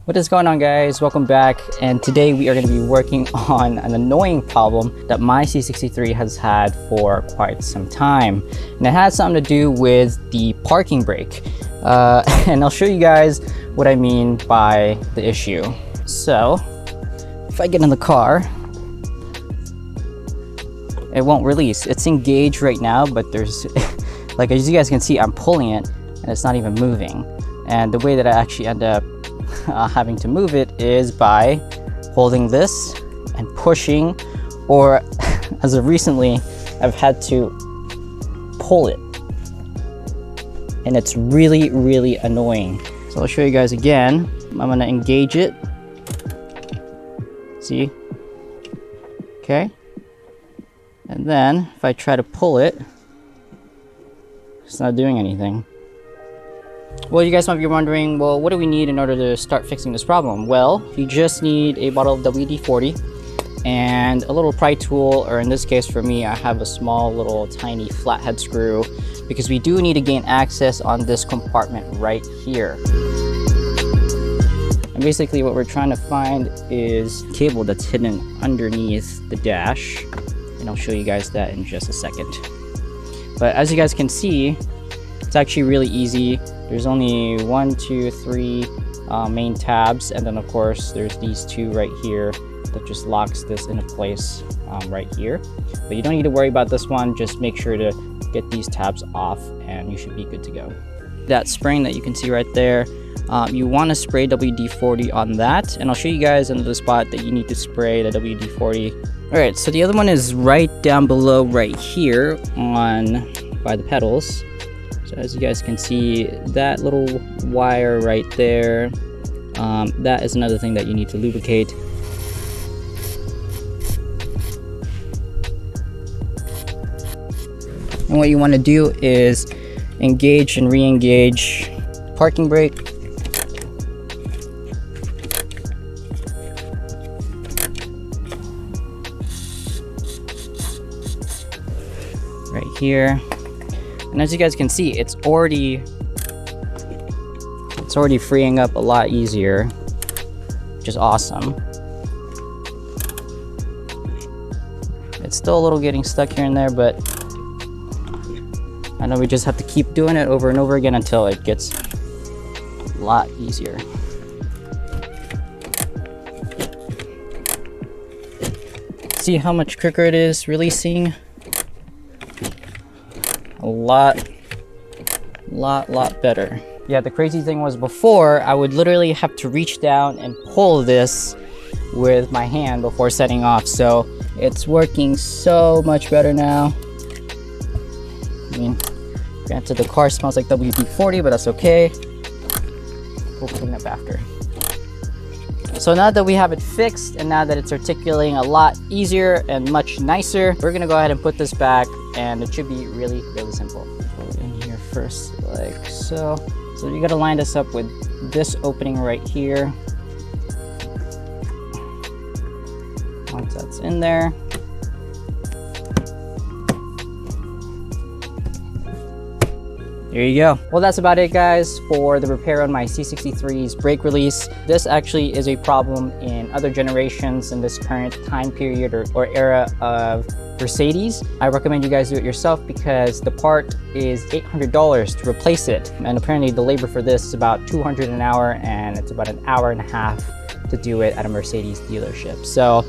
What is going on, guys? Welcome back, and today we are going to be working on an annoying problem that my C63 has had for quite some time, and it has something to do with the parking brake, and I'll show you guys what I mean by the issue. So if I get in the car, it won't release. It's engaged right now, but there's like, as you guys can see, I'm pulling it and it's not even moving. And the way that I actually end up having to move it is by holding this and pushing, or as of recently, I've had to pull it, and it's really annoying. So I'll show you guys again. I'm gonna engage it. See? Okay. And then if I try to pull it, it's not doing anything. Well, you guys might be wondering, well, what do we need in order to start fixing this problem? Well, you just need a bottle of WD-40 and a little pry tool, or in this case for me, I have a small little tiny flathead screw, because we do need to gain access on this compartment right here. And basically what we're trying to find is cable that's hidden underneath the dash, and I'll show you guys that in just a second. But as you guys can see, it's actually really easy. There's only 1, 2, 3 main tabs, and then of course there's these two right here that just locks this into place right here. But you don't need to worry about this one. Just make sure to get these tabs off and you should be good to go. That spring that you can see right there, you want to spray WD-40 on that, and I'll show you guys another spot that you need to spray the WD-40. All right, so the other one is right down below right here by the pedals. So as you guys can see, that little wire right there, that is another thing that you need to lubricate. And what you want to do is engage and re-engage parking brake. Right here. And as you guys can see, it's already freeing up a lot easier, which is awesome. It's still a little getting stuck here and there, but I know we just have to keep doing it over and over again until it gets a lot easier. See how much quicker it is releasing? A lot better. Yeah, the crazy thing was before, I would literally have to reach down and pull this with my hand before setting off. So it's working so much better now. I mean, granted the car smells like WD-40, but that's okay. We'll clean up after. So now that we have it fixed, and now that it's articulating a lot easier and much nicer, we're gonna go ahead and put this back, and it should be really simple. Put it in here first, like so. So you gotta line this up with this opening right here. Once that's in there, there you go. Well, that's about it, guys, for the repair on my C63's brake release. This actually is a problem in other generations in this current time period or era of Mercedes. I recommend you guys do it yourself because the part is $800 to replace it. And apparently the labor for this is about $200 an hour, and it's about an hour and a half to do it at a Mercedes dealership. So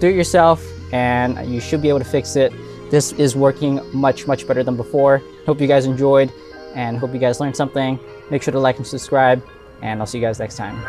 do it yourself and you should be able to fix it. This is working much better than before. Hope you guys enjoyed and hope you guys learned something. Make sure to like and subscribe, and I'll see you guys next time.